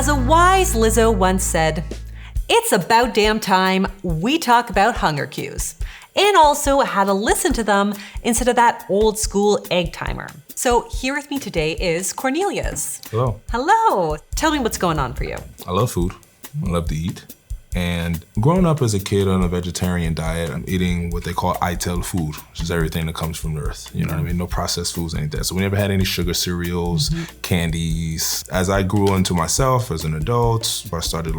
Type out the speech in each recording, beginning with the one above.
As a wise Lizzo once said, it's about damn time we talk about hunger cues, and also how to listen to them instead of that old school egg timer. So here with me today is Cornelius. Hello. Hello. Tell me what's going on for you. I love food. I love to eat. And growing up as a kid on a vegetarian diet, I'm eating what they call ITEL food, which is everything that comes from the earth. You know what I mean? No processed foods, anything like that. So we never had any sugar cereals, candies. As I grew into myself as an adult, I started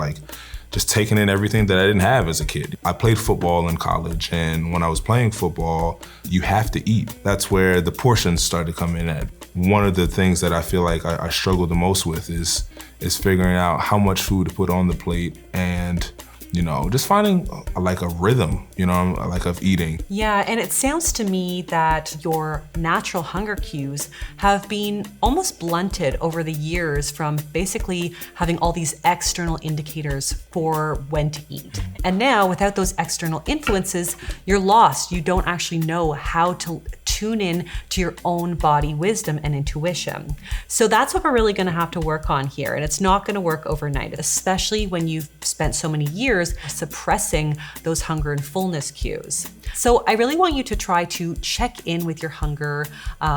just taking in everything that I didn't have as a kid. I played football in college, and when I was playing football, you have to eat. That's where the portions started to come in at. One of the things that I feel like I struggle the most with is figuring out how much food to put on the plate and just finding a rhythm, of eating. Yeah, and it sounds to me that your natural hunger cues have been almost blunted over the years from basically having all these external indicators for when to eat. And now, without those external influences, you're lost. You don't actually know how to tune in to your own body wisdom and intuition. So that's what we're really gonna have to work on here. And it's not gonna work overnight, especially when you've spent so many years suppressing those hunger and fullness cues. So I really want you to try to check in with your hunger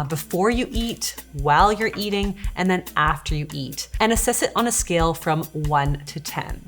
before you eat, while you're eating, and then after you eat, and assess it on a scale from 1 to 10.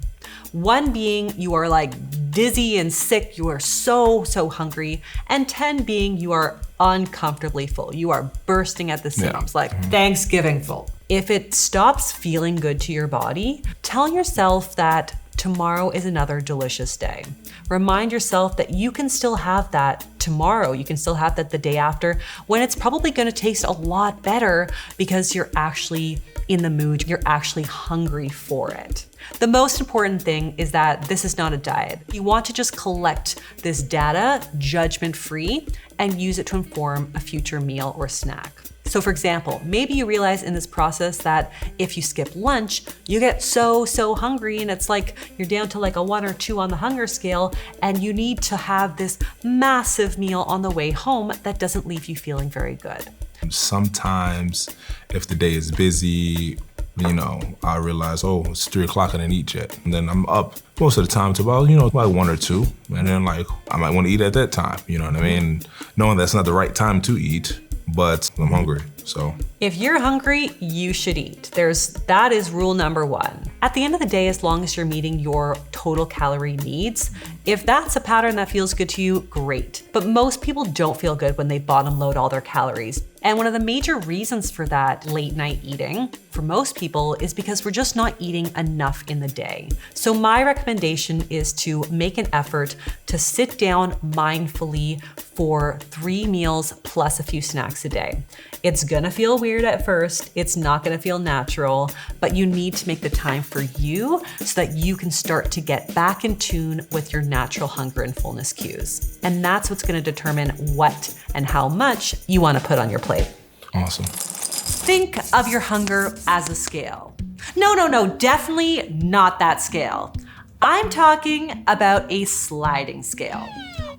1 being you are dizzy and sick, you are so hungry, and 10 being you are uncomfortably full. You are bursting at the seams, Thanksgiving full. If it stops feeling good to your body, tell yourself that tomorrow is another delicious day. Remind yourself that you can still have that tomorrow. You can still have that the day after, when it's probably gonna taste a lot better because you're actually in the mood, you're actually hungry for it. The most important thing is that this is not a diet. You want to just collect this data judgment-free and use it to inform a future meal or snack. So for example, maybe you realize in this process that if you skip lunch, you get so hungry and it's like you're down to a 1 or 2 on the hunger scale, and you need to have this massive meal on the way home that doesn't leave you feeling very good. Sometimes if the day is busy, I realize, it's 3 o'clock, I didn't eat yet. And then I'm up most of the time to about 1 or 2. And then I might want to eat at that time, you know what I mean? Knowing that's not the right time to eat, but I'm hungry, so. If you're hungry, you should eat. That is rule number 1. At the end of the day, as long as you're meeting your total calorie needs, if that's a pattern that feels good to you, great. But most people don't feel good when they bottom load all their calories. And one of the major reasons for that late night eating for most people is because we're just not eating enough in the day. So my recommendation is to make an effort to sit down mindfully for 3 meals plus a few snacks a day. It's gonna feel weird at first, it's not gonna feel natural, but you need to make the time for you so that you can start to get back in tune with your natural hunger and fullness cues. And that's what's gonna determine what and how much you wanna put on your plate. Awesome. Think of your hunger as a scale. No, definitely not that scale. I'm talking about a sliding scale,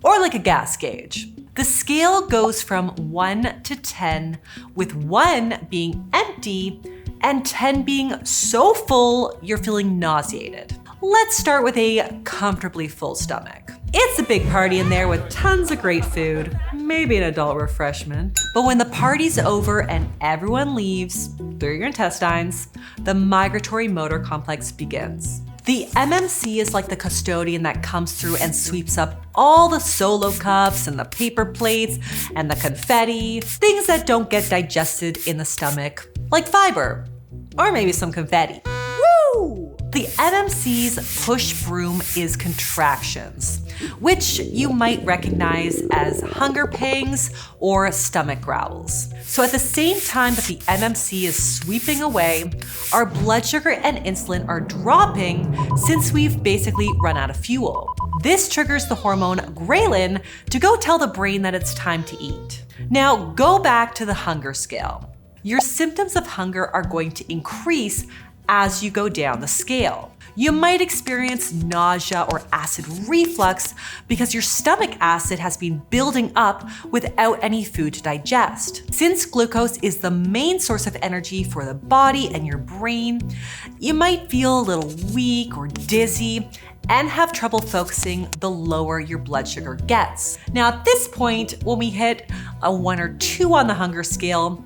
or like a gas gauge. The scale goes from 1 to 10, with 1 being empty and 10 being so full you're feeling nauseated. Let's start with a comfortably full stomach. It's a big party in there with tons of great food, maybe an adult refreshment. But when the party's over and everyone leaves through your intestines, the migratory motor complex begins. The MMC is like the custodian that comes through and sweeps up all the solo cups and the paper plates and the confetti, things that don't get digested in the stomach, like fiber, or maybe some confetti. Woo! The MMC's push broom is contractions, which you might recognize as hunger pangs or stomach growls. So at the same time that the MMC is sweeping away, our blood sugar and insulin are dropping since we've basically run out of fuel. This triggers the hormone ghrelin to go tell the brain that it's time to eat. Now go back to the hunger scale. Your symptoms of hunger are going to increase as you go down the scale. You might experience nausea or acid reflux because your stomach acid has been building up without any food to digest. Since glucose is the main source of energy for the body and your brain, you might feel a little weak or dizzy and have trouble focusing the lower your blood sugar gets. Now at this point, when we hit a 1 or 2 on the hunger scale,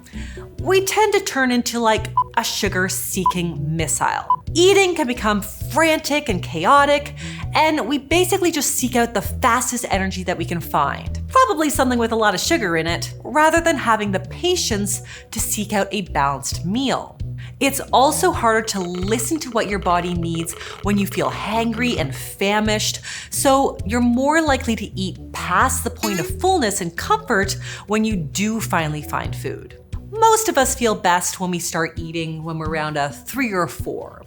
we tend to turn into like a sugar-seeking missile. Eating can become frantic and chaotic, and we basically just seek out the fastest energy that we can find. Probably something with a lot of sugar in it, rather than having the patience to seek out a balanced meal. It's also harder to listen to what your body needs when you feel hangry and famished, so you're more likely to eat past the point of fullness and comfort when you do finally find food. Most of us feel best when we start eating when we're around a 3 or 4.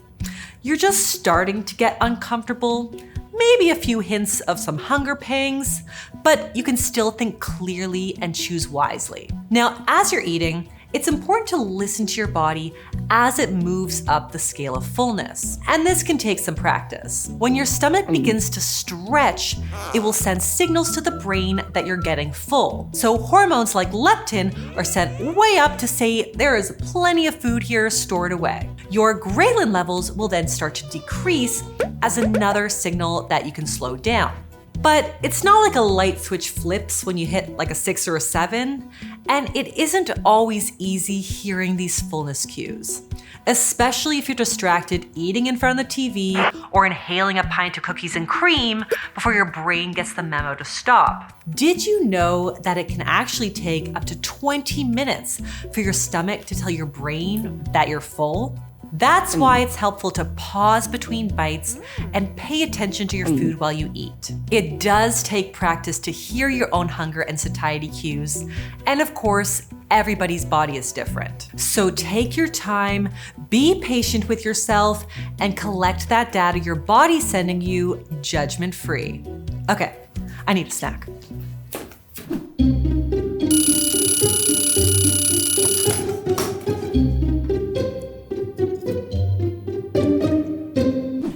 You're just starting to get uncomfortable, maybe a few hints of some hunger pangs, but you can still think clearly and choose wisely. Now, as you're eating, it's important to listen to your body as it moves up the scale of fullness. And this can take some practice. When your stomach begins to stretch, it will send signals to the brain that you're getting full. So hormones like leptin are sent way up to say there is plenty of food here stored away. Your ghrelin levels will then start to decrease as another signal that you can slow down. But it's not like a light switch flips when you hit like a 6 or a 7, and it isn't always easy hearing these fullness cues, especially if you're distracted eating in front of the TV or inhaling a pint of cookies and cream before your brain gets the memo to stop. Did you know that it can actually take up to 20 minutes for your stomach to tell your brain that you're full? That's why it's helpful to pause between bites and pay attention to your food while you eat. It does take practice to hear your own hunger and satiety cues, and of course, everybody's body is different. So take your time, be patient with yourself, and collect that data your body's sending you judgment-free. Okay, I need a snack.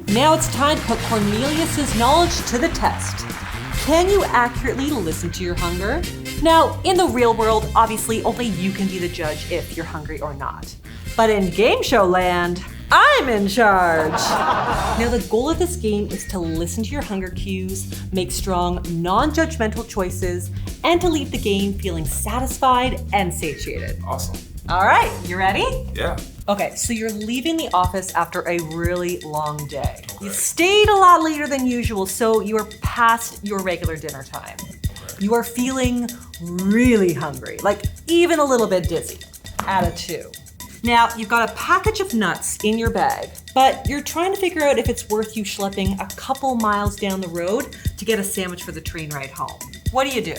Now it's time to put Cornelius's knowledge to the test. Can you accurately listen to your hunger? Now, in the real world, obviously only you can be the judge if you're hungry or not. But in game show land, I'm in charge. Now, the goal of this game is to listen to your hunger cues, make strong, non-judgmental choices, and to leave the game feeling satisfied and satiated. Awesome. All right, you ready? Yeah. Okay, so you're leaving the office after a really long day. Okay. You stayed a lot later than usual, so you are past your regular dinner time. Okay. You are feeling really hungry, like even a little bit dizzy, at a 2. Now, you've got a package of nuts in your bag, but you're trying to figure out if it's worth you schlepping a couple miles down the road to get a sandwich for the train ride home. What do?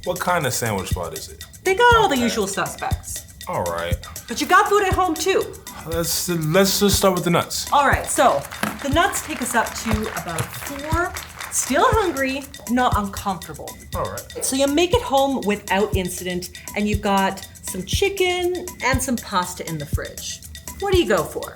What kind of sandwich spot is it? They got all the usual suspects. All right. But you got food at home too. Let's just start with the nuts. All right, so the nuts take us up to about 4. Still hungry, not uncomfortable. All right. So you make it home without incident, and you've got some chicken and some pasta in the fridge. What do you go for?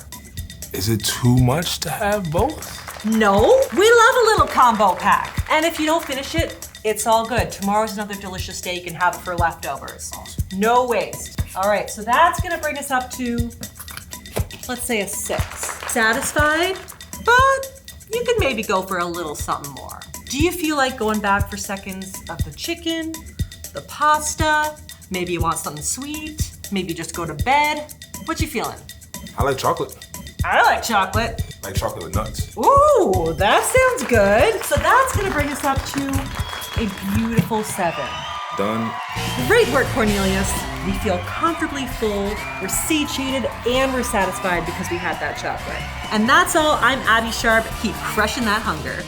Is it too much to have both? No, we love a little combo pack. And if you don't finish it, it's all good. Tomorrow's another delicious day you can have it for leftovers. Awesome. No waste. All right, so that's gonna bring us up to, let's say a 6. Satisfied? But you can maybe go for a little something more. Do you feel like going back for seconds of the chicken, the pasta? Maybe you want something sweet? Maybe just go to bed? What you feeling? I like chocolate. I like chocolate. I like chocolate with nuts. Ooh, that sounds good. So that's gonna bring us up to a beautiful 7. Done. Great work, Cornelius. We feel comfortably full, we're satiated, and we're satisfied because we had that chocolate. And that's all. I'm Abbey Sharp. Keep crushing that hunger.